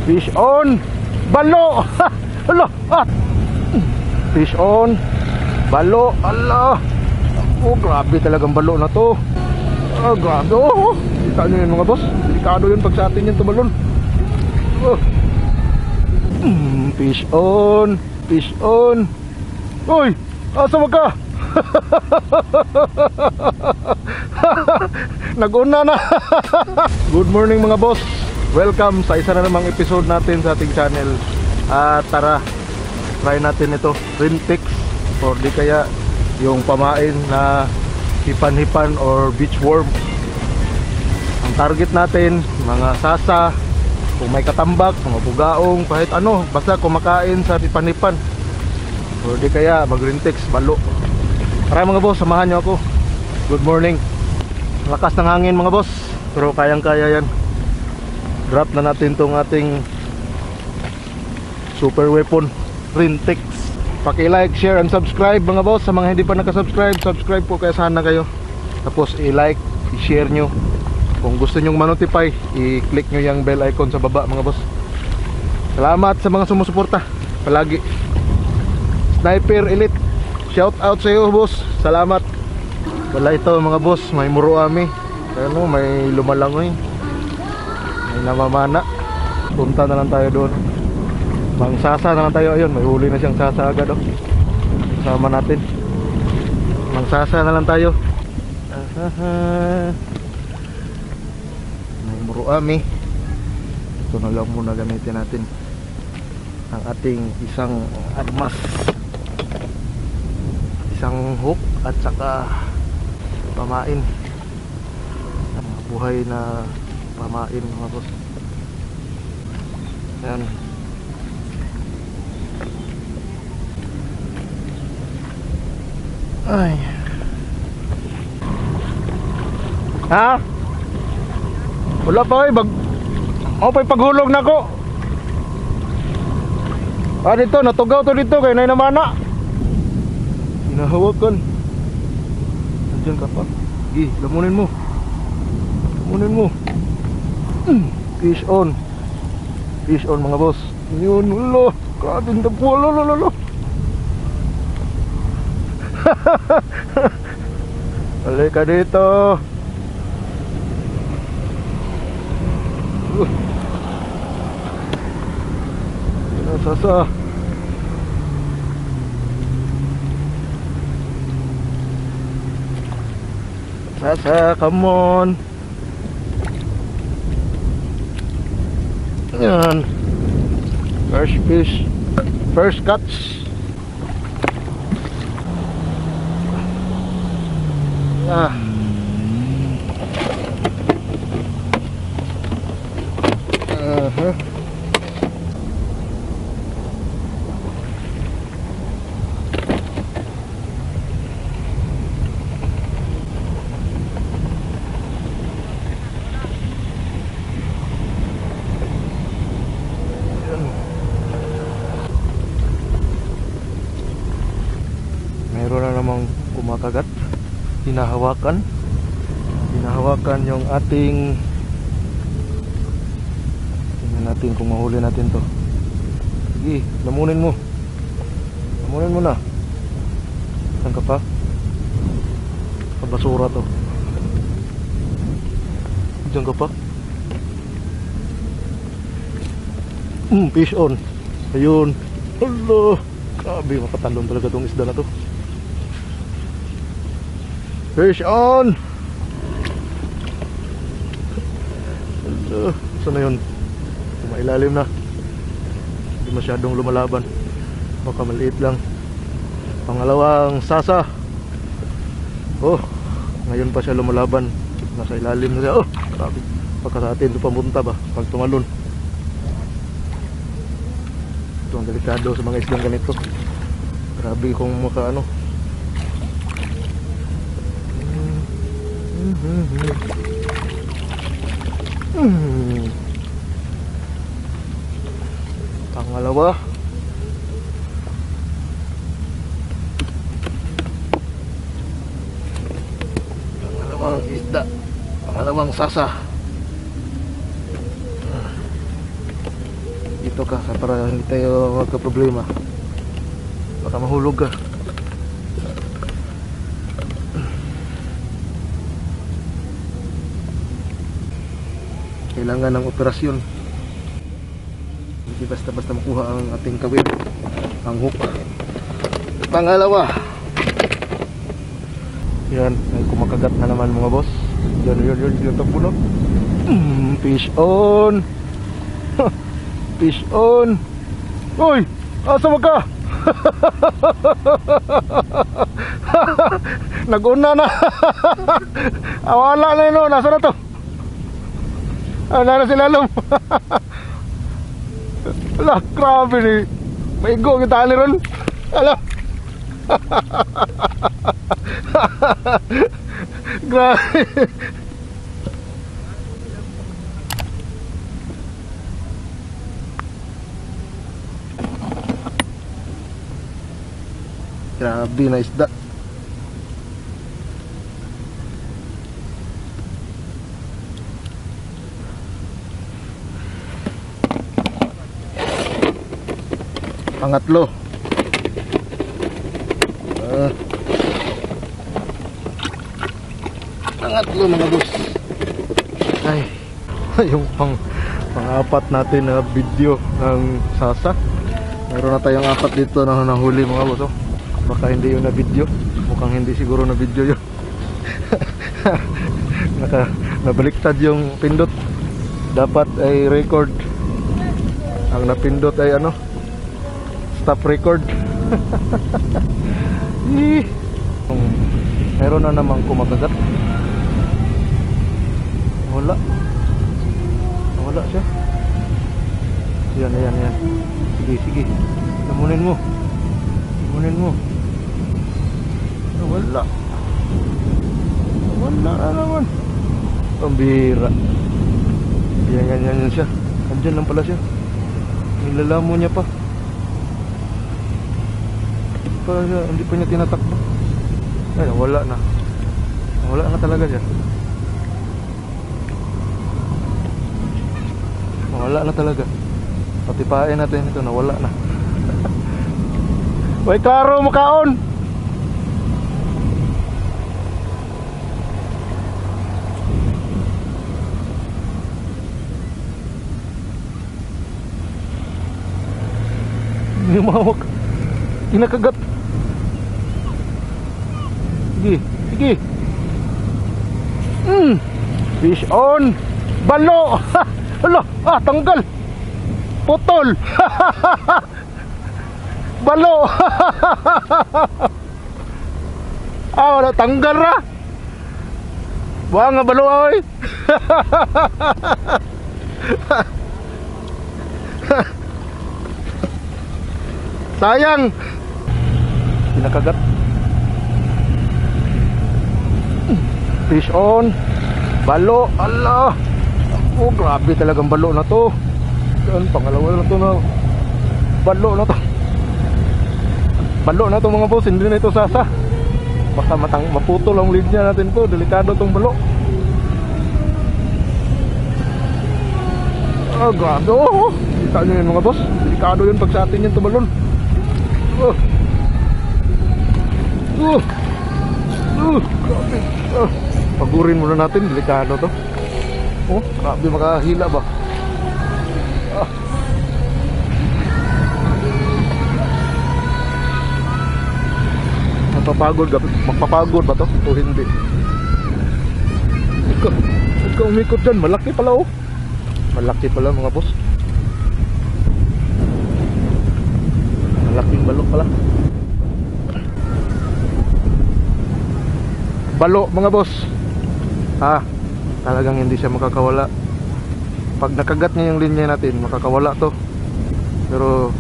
Fish on. Balo. Hala. Fish on. Balo. Ala. Oh, grabe talagang balo na to. Oh, grabe. Oh, kita nyo yun mga boss. Delikado yun pag sa atin yung tumalon. Oh. Fish on. Fish on. Uy, asa ka? Nag-una na. Good morning mga boss. Welcome sa isa na namang episode natin sa ating channel. At tara, try natin ito, Rintex, or di kaya yung pamain na hipan-hipan or beach worm. Ang target natin, mga sasa, kung may katambak, mga bugaong, kahit ano, basta kumakain sa hipan-hipan, or di kaya mag-Rintex, balo. Tara mga boss, samahan nyo ako. Good morning. Lakas ng hangin mga boss, pero kayang-kaya yan. Drop na natin tong ating super weapon Rintex. Paki-like, share and subscribe mga boss. Sa mga hindi pa nakasubscribe, subscribe po kaya sana kayo. Tapos i-like, i-share nyo. Kung gusto nyong manotify, i-click nyo yung bell icon sa baba mga boss. Salamat sa mga sumusuporta palagi. Sniper Elite, shout out sa iyo boss. Salamat. Wala ito mga boss, may muruami. Ano, may lumalangoy, may namamana. Punta na lang tayo doon. Mang sasa na lang tayo. Ayun, may huli na siyang sasa agad oh. Kasama natin. Mang sasa na lang tayo. May muruami. Ito na lang muna gamitin natin ang ating isang armas, isang hook at saka pamain. Buhay na pamain mga boss. Ayan. Ay. Ha? Wala pa eh. Ako pa'y paghulog na ko. Ah, dito, natugaw to dito. Kaya na namana. Hinahawakan. Nandiyan ka pa. Gi, lamunin mo. Lamunin mo. Fish on. Fish on mga boss. Yun, ulo. Grabe na po. Lolo. Balik ka dito. Sasa. Sasa, come on. Yan. First fish, first catch. Ah. Meron na namang kumakagat. Hinahawakan yung ating, tingnan natin kung mahuli natin to. Sige, lamunin mo na. Saan ka pa? Sa basura to. Diyan ka pa. Fish on. Ayun. Hello. Grabe, makatalon talaga tong isda na to. Fish on. Saan na yun? Mailalim na. Hindi masyadong lumalaban. Baka maliit lang. Pangalawang sasa. Oh, ngayon pa siya lumalaban. Nasa ilalim na siya. Oh, grabe. Baka sa atin ito pamunta ba pag tumalon. Ito ang delikado sa mga islang ganito. Grabe kung makaano. Pangalawa. Pangalawang isda. Pangalawang sasa. dito ka para hindi tayo magka-problema. Baka mahulog ka. Kailangan ng operasyon. Hindi basta-basta makuha ang ating kawil, ang hook. Pangalawa, yan, may kumakagat na naman mga boss. Yan, yung tapuno. Fish on. Fish on. Uy, asa ka? Naguna na. Awala na yun, nasa na to? Nasa silalom. Ala, grabe ni. Maigo kita ni ron. Ala. Grabe. Grabe na isda. Pangatlo. Pangatlo mga boss. Ay, yung pang-apat natin na video ng sasa. Meron na tayong apat dito na nahuli mga boss. Oh. Baka hindi yun na video. Mukhang hindi siguro na video yun. Nabaliktad yung pindot. Dapat ay record. Ang napindot ay ano, stop record. Meron na namang kumakagat. Wala siya. Yan. Sige. Lamunin mo. Wala na naman. Pambira. Yan siya. Andyan lang pala siya. Nilalamo niya pa. Hindi pa niya tinatakbo. Ay, wala na talaga siya. Wala na talaga. Patipain natin ito, nawala na. Way karo makaon. Hindi mawak. Kinakagat. Sige. Fish on. Balo. Hala, tanggal. Putol. Balo. Wala tanggal ra. Wa nga balo oy. Sayang. Pinakagat. Fish on. Balo. Allah. Oh, grabe talagang balo na to. Yan, pangalawa na to na balo na to. Balo na to mga boss. Hindi na ito sasa. Baka maputol ang linya natin to. Delikado tong balo. Grabe. Kita nyo yun mga boss. Delikado yun pag sa atin yung tumalon. Grabe. Pagurin muna natin. Delikado to. Grabe, makahila ba? Magpapagod ba to? O hindi? Ikaw umikot dyan. Malaki pala oh. Malaki pala mga boss. Malaking balo pala. Balo mga boss. Talagang hindi siya makakawala. Pag nakagat niya yung linya natin, makakawala to. Pero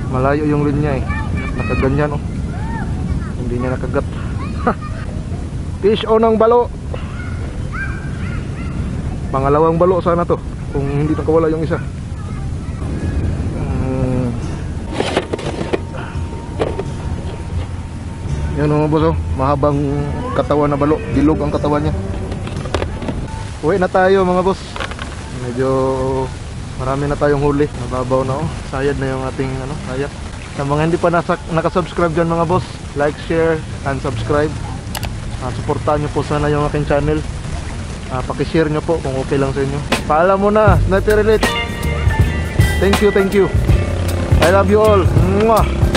malayo yung linya eh. Nakaganyan oh. Hindi niya nakagat. Fish on ang balo. Pangalawang balo sana to kung hindi nakawala yung isa. Yan mga boss oh. Mahabang katawan na balo. Bilog ang katawan niya. Uwi na tayo mga boss. Medyo Marami na tayong huli. Nababaw na oh. Sayad na yung ating kayak. Sa mga hindi pa nakasubscribe dyan mga boss, like, share, and subscribe. Suportahan nyo po sana yung aking channel. Pakishare nyo po kung okay lang sa inyo. Paalam muna, Sniper Elite. Thank you, thank you. I love you all. Mwah!